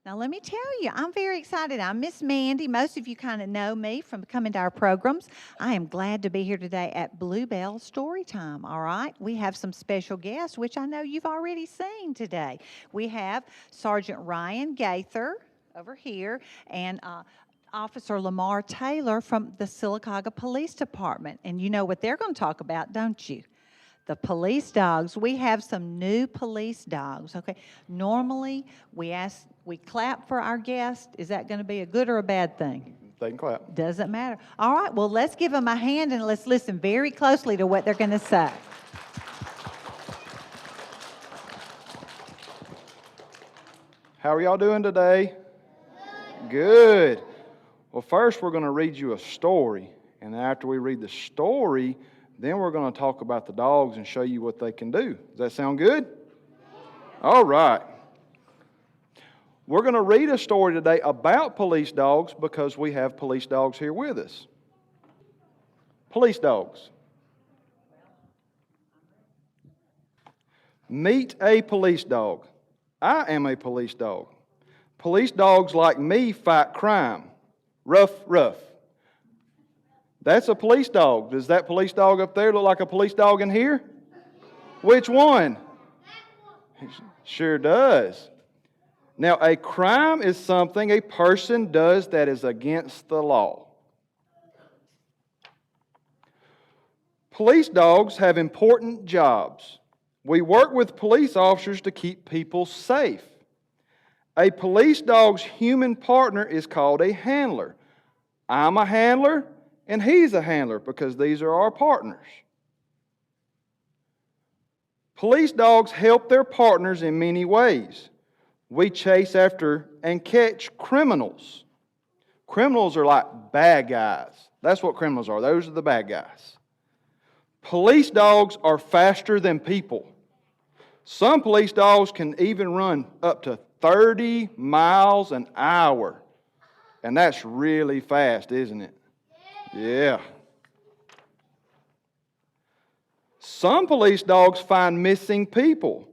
Now, let me tell you, I'm very excited. I'm Miss Mandi. Most of you kind of know me from coming to our programs. I am glad to be here today at Bluebell Storytime, all right? We have some special guests, which I know you've already seen today. We have Sergeant Ryan Gaither over here and Officer Lamar Taylor from the Sylacauga Police Department. And you know what they're going to talk about, don't you? The police dogs. We have some new police dogs. Okay. Normally, we clap for our guest. Is that going to be a good or a bad thing? They can clap. Doesn't matter. All right. Well, let's give them a hand and let's listen very closely to what they're going to say. How are y'all doing today? Good. Well, first we're going to read you a story, and after we read the story, then we're going to talk about the dogs and show you what they can do. Does that sound good? All right. We're going to read a story today about police dogs because we have police dogs here with us. Police dogs. Meet a police dog. I am a police dog. Police dogs like me fight crime. Rough, rough. That's a police dog. Does that police dog up there look like a police dog in here? Which one? Sure does. Now, a crime is something a person does that is against the law. Police dogs have important jobs. We work with police officers to keep people safe. A police dog's human partner is called a handler. I'm a handler. And he's a handler because these are our partners. Police dogs help their partners in many ways. We chase after and catch criminals. Criminals are like bad guys. That's what criminals are. Those are the bad guys. Police dogs are faster than people. Some police dogs can even run up to 30 miles an hour. And that's really fast, isn't it? Yeah. Some police dogs find missing people.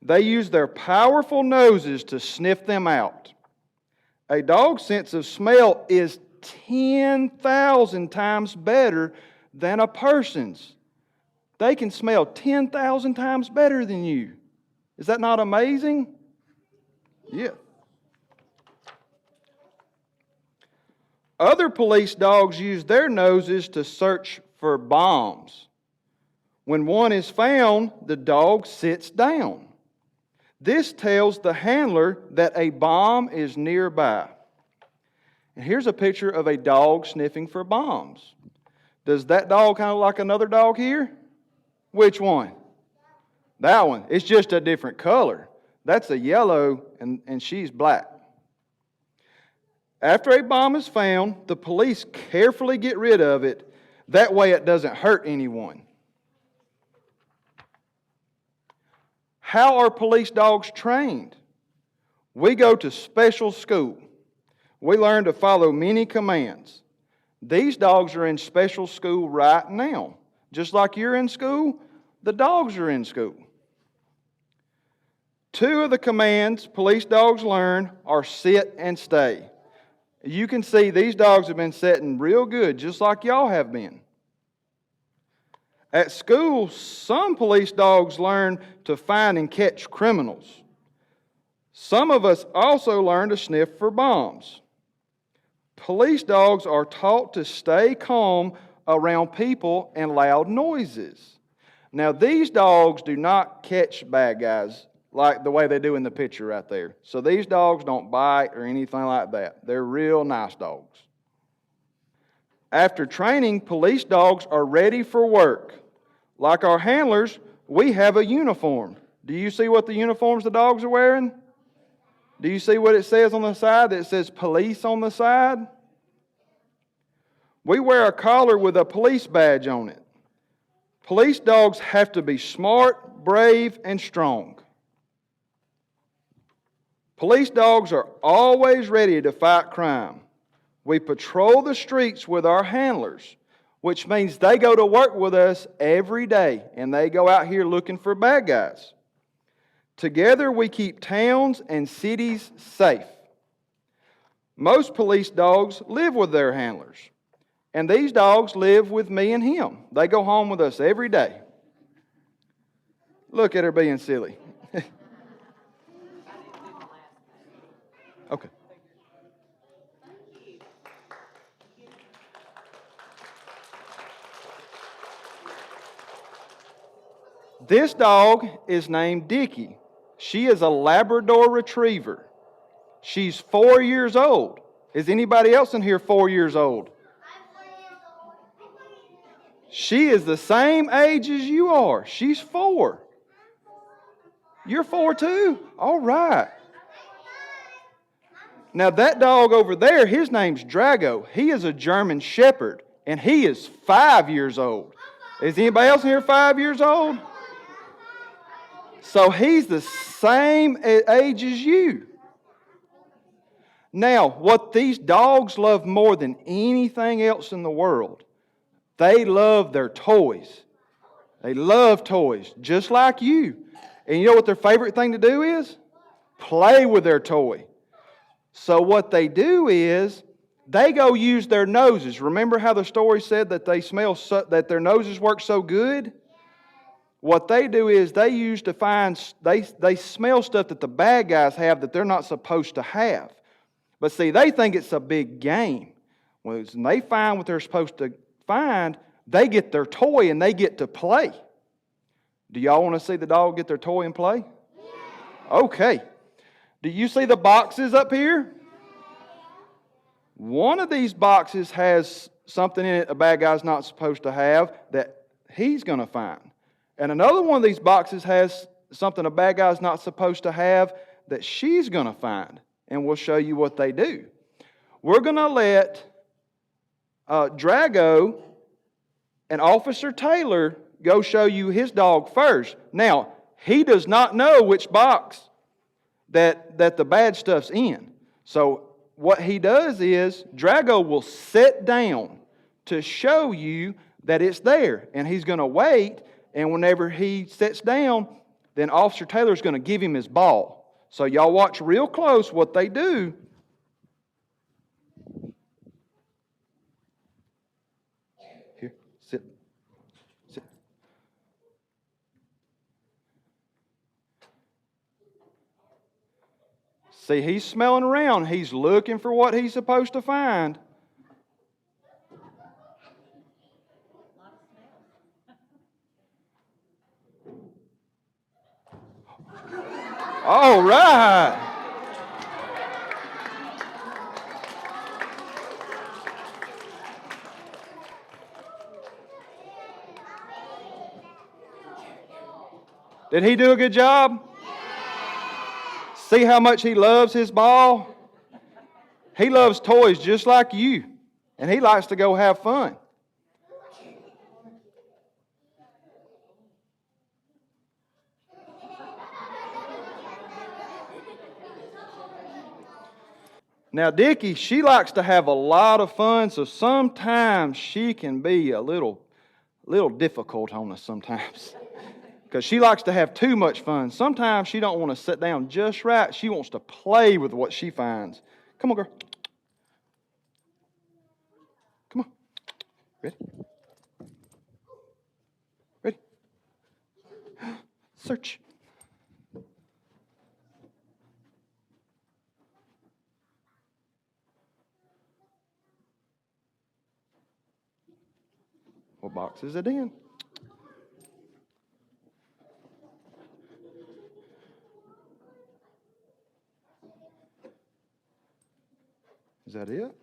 They use their powerful noses to sniff them out. A dog's sense of smell is 10,000 times better than a person's. They can smell 10,000 times better than you. Is that not amazing? Yeah. Other police dogs use their noses to search for bombs. When one is found, the dog sits down. This tells the handler that a bomb is nearby. And here's a picture of a dog sniffing for bombs. Does that dog kind of look like another dog here? Which one? That one. It's just a different color. That's a yellow and she's black. After a bomb is found, the police carefully get rid of it. That way it doesn't hurt anyone. How are police dogs trained? We go to special school. We learn to follow many commands. These dogs are in special school right now. Just like you're in school, the dogs are in school. 2 of the commands police dogs learn are sit and stay. You can see these dogs have been sitting real good, just like y'all have been. At school, some police dogs learn to find and catch criminals. Some of us also learn to sniff for bombs. Police dogs are taught to stay calm around people and loud noises. Now, these dogs do not catch bad guys like the way they do in the picture right there. So these dogs don't bite or anything like that. They're real nice dogs. After training, police dogs are ready for work. Like our handlers, we have a uniform. Do you see what the uniforms the dogs are wearing? Do you see what it says on the side? That says police on the side? We wear a collar with a police badge on it. Police dogs have to be smart, brave, and strong. Police dogs are always ready to fight crime. We patrol the streets with our handlers, which means they go to work with us every day, and they go out here looking for bad guys. Together we keep towns and cities safe. Most police dogs live with their handlers. And these dogs live with me and him. They go home with us every day. Look at her being silly. Okay. This dog is named Dickey. She is a Labrador Retriever. She's 4 years old. Is anybody else in here 4 years old? She is the same age as you are. She's 4. You're 4 too? All right. Now that dog over there, his name's Drago. He is a German Shepherd, and he is 5 years old. Is anybody else in here 5 years old? So he's the same age as you. Now, what these dogs love more than anything else in the world, they love their toys. They love toys, just like you. And you know what their favorite thing to do is? Play with their toy. So what they do is, they go use their noses. Remember how the story said that that their noses work so good? What they do is they smell stuff that the bad guys have that they're not supposed to have. But see, they think it's a big game. When they find what they're supposed to find, they get their toy and they get to play. Do y'all want to see the dog get their toy and play? Okay. Do you see the boxes up here? One of these boxes has something in it a bad guy's not supposed to have that he's going to find. And another one of these boxes has something a bad guy's not supposed to have that she's going to find. And we'll show you what they do. We're going to let Drago and Officer Taylor go show you his dog first. Now, he does not know which box that the bad stuff's in. So what he does is, Drago will sit down to show you that it's there. And he's going to wait, and whenever he sits down, then Officer Taylor's going to give him his ball. So y'all watch real close what they do. Here, sit. Sit. See, he's smelling around. He's looking for what he's supposed to find. All right. Did he do a good job? See how much he loves his ball? He loves toys just like you, and he likes to go have fun. Now, Dickey, she likes to have a lot of fun, so sometimes she can be a little difficult on us sometimes. Because she likes to have too much fun. Sometimes she don't want to sit down just right. She wants to play with what she finds. Come on, girl. Come on. Ready? Ready? Search. What box is it in? Is that it?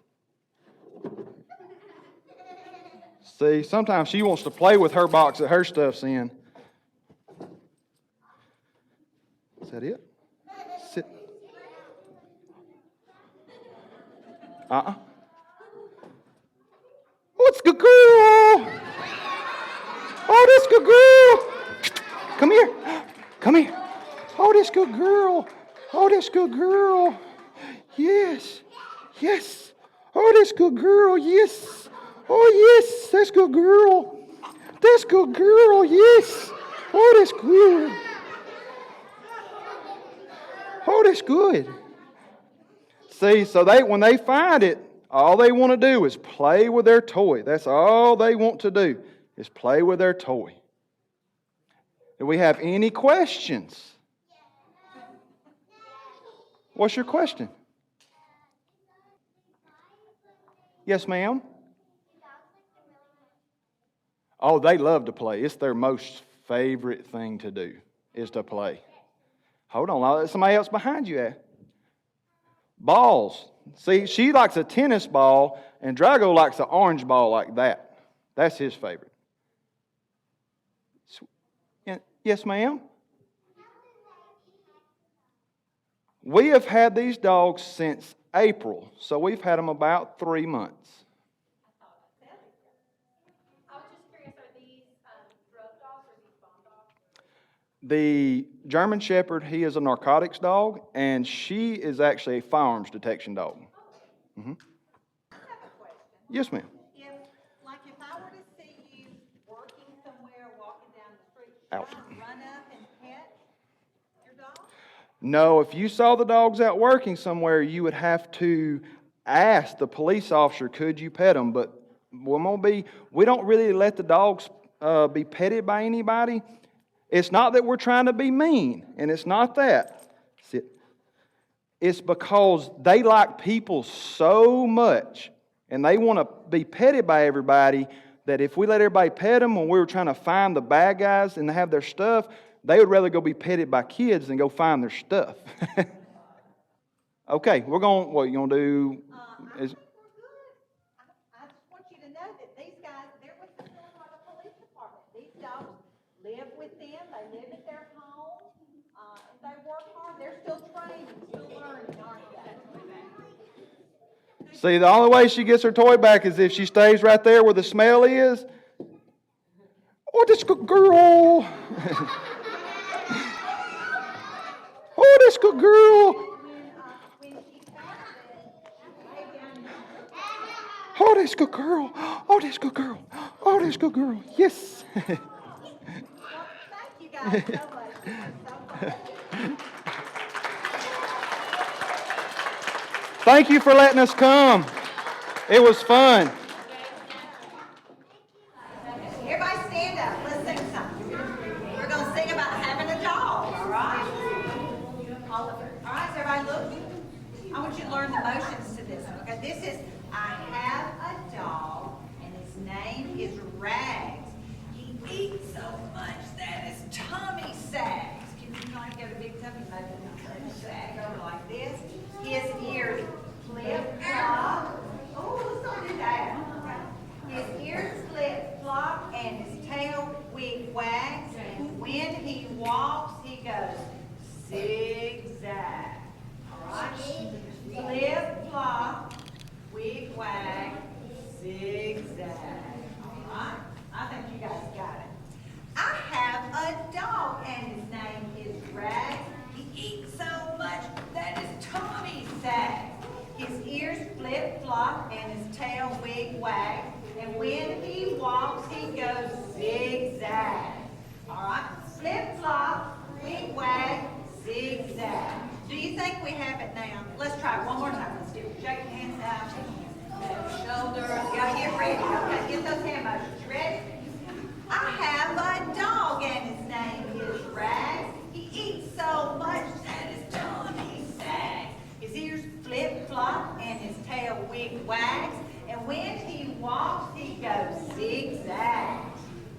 See, sometimes she wants to play with her box that her stuff's in. Is that it? Sit. Oh, it's a good girl. Oh, this good girl. Come here. Come here. Oh, this good girl. Oh, this good girl. Yes. Yes. Oh, this good girl. Yes. Oh, yes. That's good girl. That's good girl. Yes. Oh, that's good. Oh, that's good. See, so when they find it, all they want to do is play with their toy. That's all they want to do is play with their toy. Do we have any questions? What's your question? Yes, ma'am? Oh, they love to play. It's their most favorite thing to do, is to play. Hold on, there's somebody else behind you at. Balls. See, she likes a tennis ball, and Drago likes an orange ball like that. That's his favorite. Yes, ma'am? We have had these dogs since April, so we've had them about 3 months. I was just curious, are these drug dogs or these bomb dogs? The German Shepherd, he is a narcotics dog, and she is actually a firearms detection dog. Mm-hmm. I have a question. Yes, ma'am. If I were to see you working somewhere, walking down the street, Ouch. should I run up and pet your dog? No, if you saw the dogs out working somewhere, you would have to ask the police officer, could you pet them? But we don't really let the dogs be petted by anybody. It's not that we're trying to be mean, and it's not that. It's because they like people so much, and they want to be petted by everybody, that if we let everybody pet them when we were trying to find the bad guys and have their stuff, they would rather go be petted by kids than go find their stuff. Okay, what you going to do? I think we're good. I just want you to know that these guys, they're with the Florida Police Department. These dogs live with them. They live at their home. If they work hard, they're still training, still learning, aren't they? See, the only way she gets her toy back is if she stays right there where the smell is. Oh, this good girl. Oh, this good girl. Oh, this good girl. Oh, this good girl. Oh, this good girl. Yes. Well, thank you guys so much. Thank you for letting us come. It was fun. Everybody stand up. Let's sing something. We're going to sing about having a dog, all right? All right, so everybody look. I want you to learn the motions to this one, okay? This is, I have a dog, and his name is Rags. He eats so much that his tummy sags. Can you try to get a big tummy? Maybe sag over like this. His ears flip-flop. Oh, let's not do that. Okay. His ears flip-flop and his tail wig-wags. And when he walks, he goes zigzag. All right? Flip-flop, wig-wag, zigzag. All right? I think you guys got it. I have a dog, and his name is Rags. He eats so much that his tummy sags. His ears flip-flop and his tail wig-wag. And when he walks, he goes zigzag. All right? Flip-flop, wig-wag, zigzag. Do you think we have it now? Let's try it one more time. Let's do it. Shake your hands out. Shoulders. You gotta get ready. Okay, get those hand motions. You ready? I have a dog, and his name is Rags. He eats so much that his tummy sags. His ears flip-flop and his tail wig-wags. And when he walks, he goes zigzag.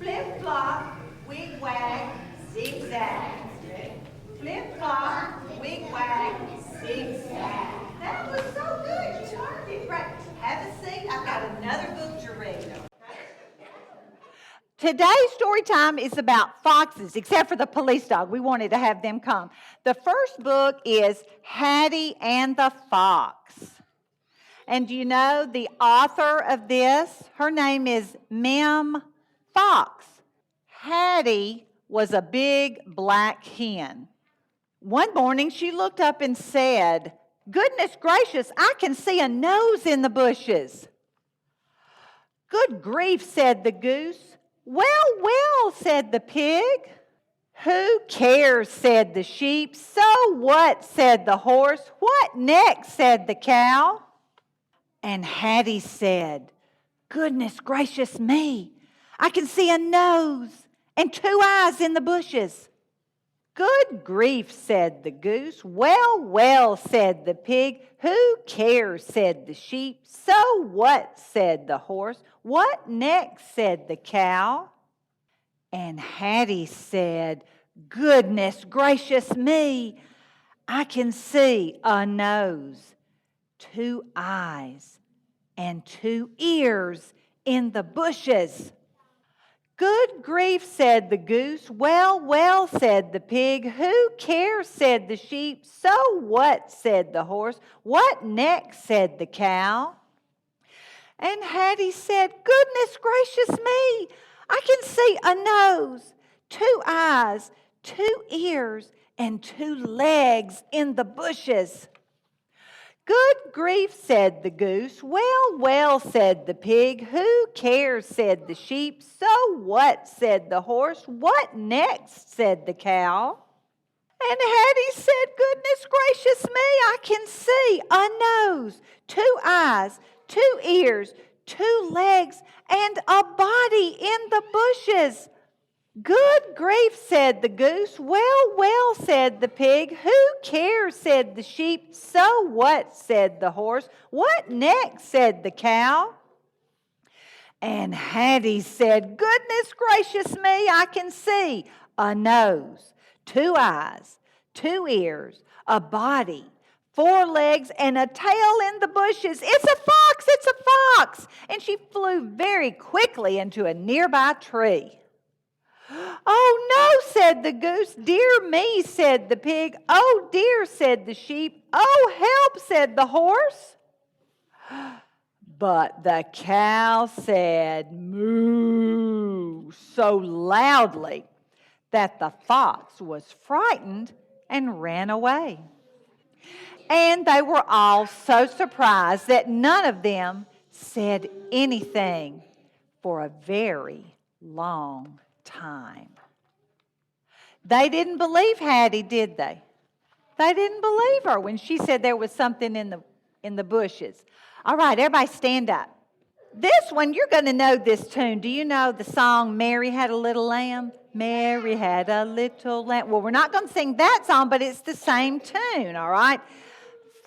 Flip-flop, wig-wag, zigzag. Flip-flop, wig-wag, zigzag. That was so good. You learned it great. Have a seat. I've got another book to read. Today's story time is about foxes, except for the police dog. We wanted to have them come. The first book is Hattie and the Fox. And do you know the author of this? Her name is Mem Fox. Hattie was a big black hen. One morning she looked up and said, "Goodness gracious, I can see a nose in the bushes." "Good grief," said the goose. "Well, well," said the pig. Who cares, said the sheep. So what, said the horse. What next, said the cow. And Hattie said, goodness gracious me, I can see a nose and 2 eyes in the bushes. Good grief, said the goose. Well, well, said the pig. Who cares, said the sheep. So what, said the horse. What next, said the cow. And Hattie said, goodness gracious me, I can see a nose, 2 eyes, and 2 ears in the bushes. Good grief, said the goose. Well, well, said the pig. Who cares, said the sheep. So what, said the horse. What next, said the cow. And Hattie said, goodness gracious me, I can see a nose, 2 eyes, 2 ears, and 2 legs in the bushes. Good grief, said the goose. Well, well, said the pig. Who cares, said the sheep. So what, said the horse. What next, said the cow. And Hattie said, goodness gracious me, I can see a nose, 2 eyes, 2 ears, 2 legs, and a body in the bushes. Good grief, said the goose. Well, well, said the pig. Who cares, said the sheep. So what, said the horse. What next, said the cow. And Hattie said, goodness gracious me, I can see a nose, 2 eyes, 2 ears, a body, 4 legs, and a tail in the bushes. It's a fox, it's a fox. And she flew very quickly into a nearby tree. Oh, no, said the goose. Dear me, said the pig. Oh, dear, said the sheep. Oh, help, said the horse. But the cow said, moo, so loudly that the fox was frightened and ran away. And they were all so surprised that none of them said anything for a very long time. They didn't believe Hattie, did they? They didn't believe her when she said there was something in the bushes. All right, everybody stand up. This one, you're going to know this tune. Do you know the song, Mary Had a Little Lamb? Mary had a little lamb. Well, we're not going to sing that song, but it's the same tune, all right?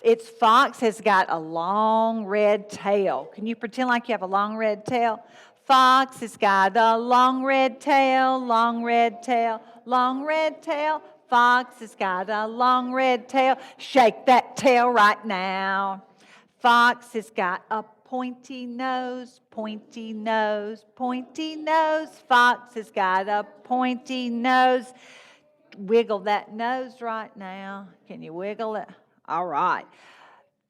Its fox has got a long red tail. Can you pretend like you have a long red tail? Fox has got a long red tail, long red tail, long red tail. Fox has got a long red tail. Shake that tail right now. Fox has got a pointy nose, pointy nose, pointy nose. Fox has got a pointy nose. Wiggle that nose right now. Can you wiggle it? All right.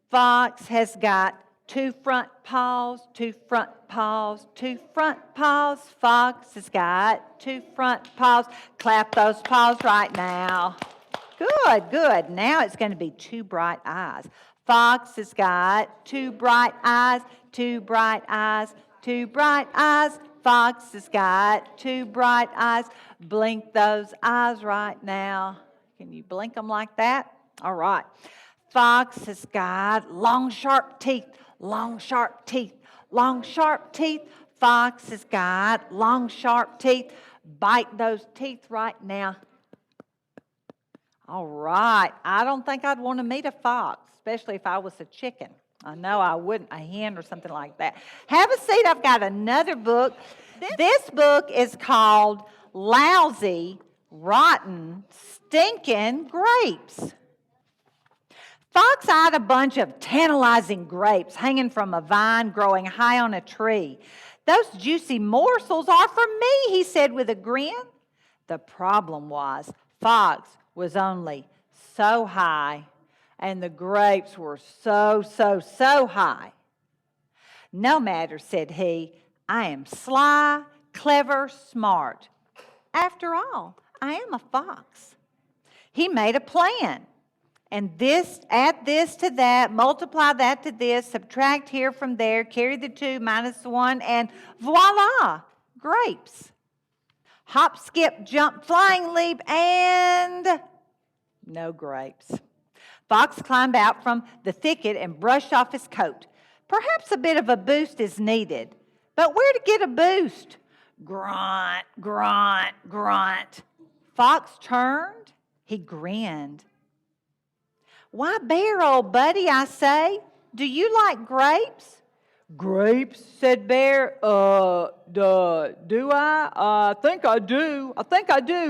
Fox has got 2 front paws, 2 front paws, 2 front paws. Fox has got 2 front paws. Clap those paws right now. Good, good. Now it's going to be 2 bright eyes. Fox has got 2 bright eyes, 2 bright eyes, 2 bright eyes. Fox has got 2 bright eyes. Blink those eyes right now. Can you blink them like that? All right. Fox has got long, sharp teeth, long, sharp teeth, long, sharp teeth. Fox has got long, sharp teeth. Bite those teeth right now. All right. I don't think I'd want to meet a fox, especially if I was a chicken. I know I wouldn't, a hen or something like that. Have a seat. I've got another book. This book is called Lousy Rotten Stinkin Grapes. Fox eyed a bunch of tantalizing grapes hanging from a vine growing high on a tree. Those juicy morsels are for me, he said with a grin. The problem was Fox was only so high, and the grapes were so high. No matter, said he, I am sly, clever, smart. After all, I am a fox. He made a plan. And this, add this to that, multiply that to this, subtract here from there, carry the 2 minus the 1, and voila, grapes. Hop, skip, jump, flying leap, and no grapes. Fox climbed out from the thicket and brushed off his coat. Perhaps a bit of a boost is needed. But where to get a boost? Grunt, grunt, grunt. Fox turned. He grinned. Why, Bear, old buddy, I say, do you like grapes? Grapes, said Bear. Do I? I think I do.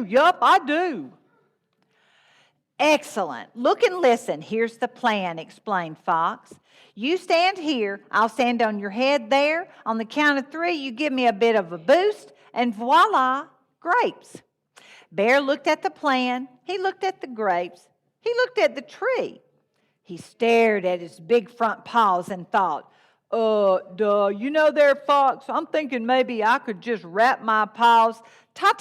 Yup, I do. Excellent. Look and listen. Here's the plan, explained Fox. You stand here. I'll stand on your head there. On the count of 3, you give me a bit of a boost, and voila, grapes. Bear looked at the plan. He looked at the grapes. He looked at the tree. He stared at his big front paws and thought, you know there, Fox, I'm thinking maybe I could just wrap my paws. Ta,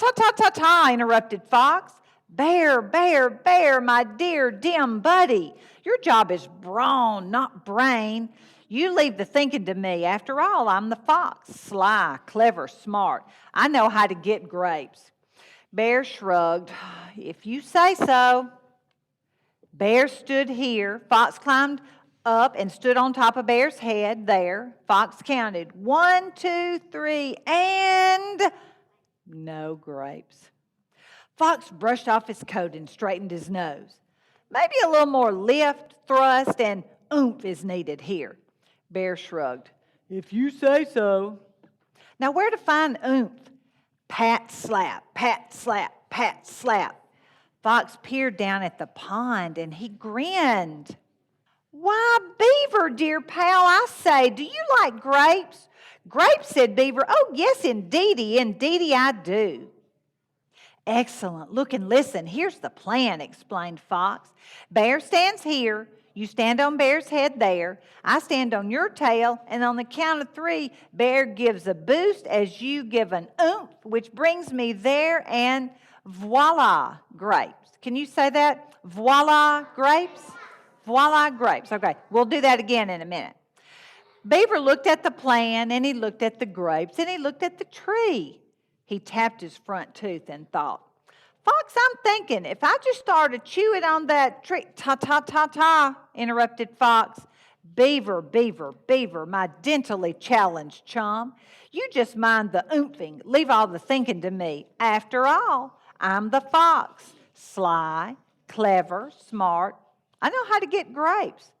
interrupted Fox. Bear, Bear, Bear, my dear dim buddy, your job is brawn, not brain. You leave the thinking to me. After all, I'm the fox, sly, clever, smart. I know how to get grapes. Bear shrugged. If you say so. Bear stood here. Fox climbed up and stood on top of Bear's head there. Fox counted 1, 2, 3, and no grapes. Fox brushed off his coat and straightened his nose. Maybe a little more lift, thrust, and oomph is needed here. Bear shrugged. If you say so. Now, where to find oomph? Pat, slap, pat, slap, pat, slap. Fox peered down at the pond and he grinned. Why, Beaver, dear pal, I say, do you like grapes? Grapes, said Beaver. Oh, yes, indeedy I do. Excellent. Look and listen. Here's the plan, explained Fox. Bear stands here. You stand on Bear's head there. I stand on your tail, and on the count of 3, Bear gives a boost as you give an oomph, which brings me there, and voila, grapes. Can you say that? Voila, grapes? Voila, grapes. Okay, we'll do that again in a minute. Beaver looked at the plan, and he looked at the grapes, and he looked at the tree. He tapped his front tooth and thought, Fox, I'm thinking, if I just started chewing on that tree, ta, interrupted Fox. Beaver, Beaver, Beaver, my dentally challenged chum. You just mind the oomping, leave all the thinking to me. After all, I'm the fox, sly, clever, smart. I know how to get grapes.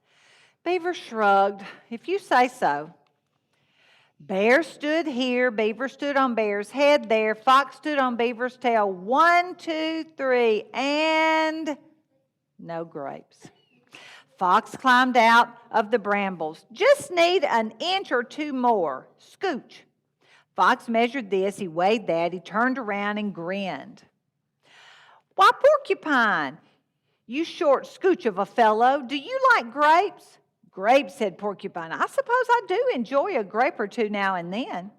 Beaver shrugged. If you say so. Bear stood here. Beaver stood on Bear's head there. Fox stood on Beaver's tail. 1, 2, 3, and no grapes. Fox climbed out of the brambles. Just need an inch or 2 more. Scooch. Fox measured this. He weighed that. He turned around and grinned. Why, Porcupine, you short scooch of a fellow, do you like grapes? Grapes, said Porcupine. I suppose I do enjoy a grape or 2 now and then.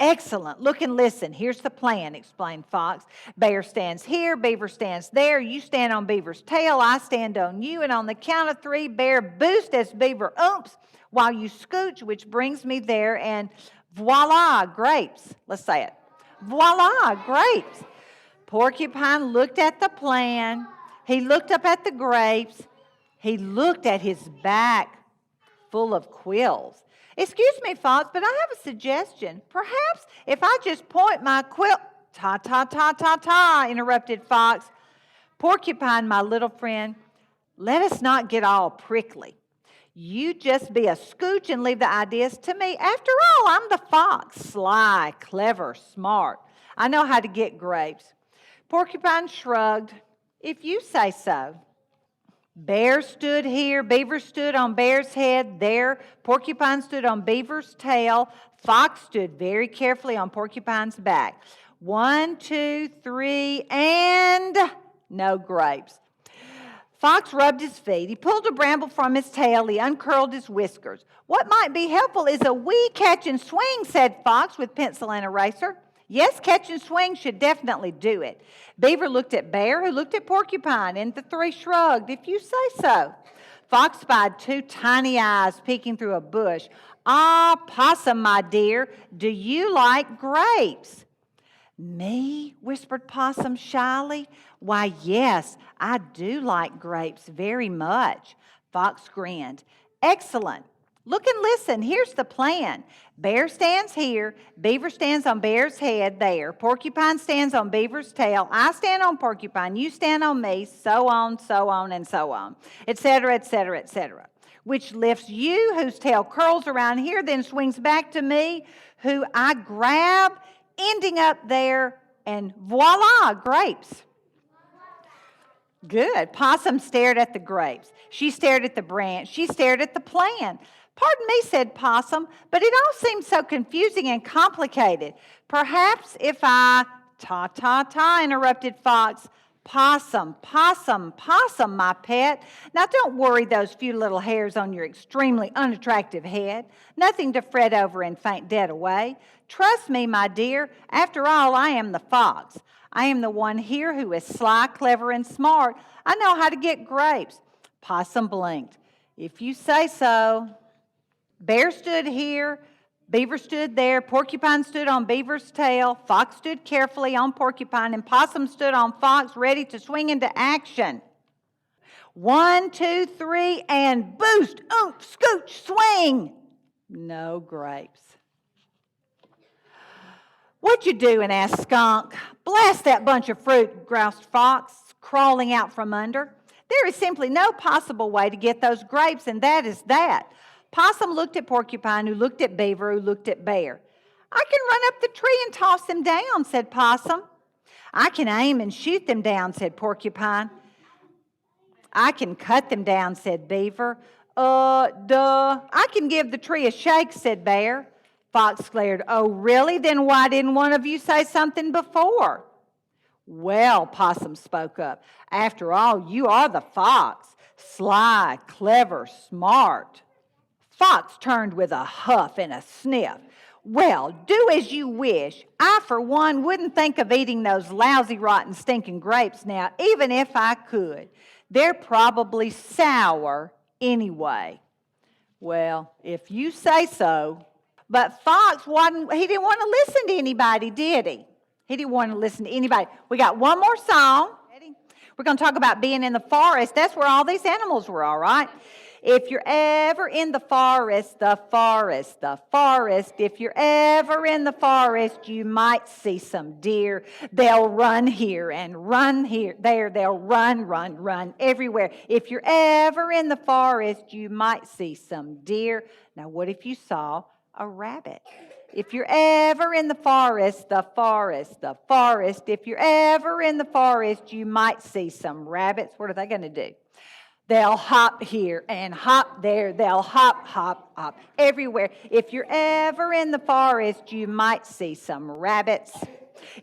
Excellent. Look and listen. Here's the plan, explained Fox. Bear stands here. Beaver stands there. You stand on Beaver's tail. I stand on you. And on the count of 3, Bear boost as Beaver oomps while you scooch, which brings me there. And voila, grapes. Let's say it. Voila, grapes. Porcupine looked at the plan. He looked up at the grapes. He looked at his back full of quills. Excuse me, Fox, but I have a suggestion. Perhaps if I just point my quill... Ta, interrupted Fox. Porcupine, my little friend, let us not get all prickly. You just be a scooch and leave the ideas to me. After all, I'm the fox, sly, clever, smart. I know how to get grapes. Porcupine shrugged. If you say so. Bear stood here. Beaver stood on Bear's head there. Porcupine stood on Beaver's tail. Fox stood very carefully on Porcupine's back. 1, 2, 3, and no grapes. Fox rubbed his feet. He pulled a bramble from his tail. He uncurled his whiskers. What might be helpful is a wee catch and swing, said Fox with pencil and eraser. Yes, catch and swing should definitely do it. Beaver looked at Bear, who looked at Porcupine, and the 3 shrugged. If you say so. Fox spied 2 tiny eyes peeking through a bush. Ah, Possum, my dear, do you like grapes? Me? Whispered Possum shyly. Why, yes, I do like grapes very much. Fox grinned. Excellent. Look and listen. Here's the plan. Bear stands here. Beaver stands on Bear's head there. Porcupine stands on Beaver's tail. I stand on Porcupine. You stand on me. So on, and so on, etc., etc., etc. Which lifts you, whose tail curls around here, then swings back to me, who I grab, ending up there, and voila, grapes. Good. Possum stared at the grapes. She stared at the branch. She stared at the plan. Pardon me, said Possum, but it all seems so confusing and complicated. Perhaps if I... Ta, interrupted Fox. Possum, Possum, Possum, my pet. Now don't worry those few little hairs on your extremely unattractive head. Nothing to fret over and faint dead away. Trust me, my dear. After all, I am the fox. I am the one here who is sly, clever, and smart. I know how to get grapes. Possum blinked. If you say so. Bear stood here, Beaver stood there, Porcupine stood on Beaver's tail, Fox stood carefully on Porcupine, and Possum stood on Fox, ready to swing into action. 1, 2, 3, and boost, oomph, scooch, swing. No grapes. What you doing? Asked Skunk. Blast that bunch of fruit, groused Fox, crawling out from under. There is simply no possible way to get those grapes, and that is that. Possum looked at Porcupine, who looked at Beaver, who looked at Bear. I can run up the tree and toss them down, said Possum. I can aim and shoot them down, said Porcupine. I can cut them down, said Beaver. I can give the tree a shake, said Bear. Fox glared. Oh, really? Then why didn't one of you say something before? Well, Possum spoke up. After all, you are the fox. Sly, clever, smart. Fox turned with a huff and a sniff. Well, do as you wish. I, for one, wouldn't think of eating those lousy, rotten, stinking grapes now, even if I could. They're probably sour anyway. Well, if you say so. But Fox he didn't want to listen to anybody, did he? He didn't want to listen to anybody. We got one more song. We're going to talk about being in the forest. That's where all these animals were, all right? If you're ever in the forest, the forest, the forest, if you're ever in the forest, you might see some deer. They'll run here and run here, there. They'll run everywhere. If you're ever in the forest, you might see some deer. Now, what if you saw a rabbit? If you're ever in the forest, the forest, the forest, if you're ever in the forest, you might see some rabbits. What are they going to do? They'll hop here and hop there. They'll hop everywhere. If you're ever in the forest, you might see some rabbits.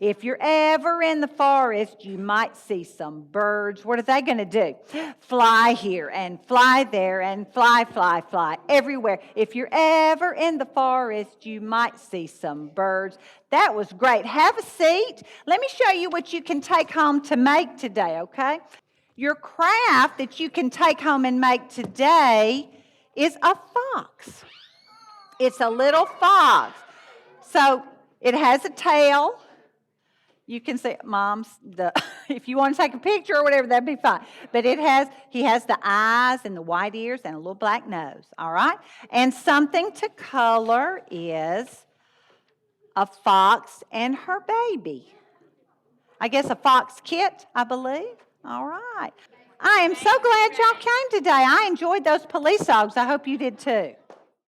If you're ever in the forest, you might see some birds. What are they going to do? Fly here and fly there and fly everywhere. If you're ever in the forest, you might see some birds. That was great. Have a seat. Let me show you what you can take home to make today, okay? Your craft that you can take home and make today is a fox. It's a little fox. So it has a tail. You can see, if you want to take a picture or whatever, that'd be fine. But he has the eyes and the white ears and a little black nose, all right? And something to color is a fox and her baby. I guess a fox kit, I believe. All right. I am so glad y'all came today. I enjoyed those police dogs. I hope you did too.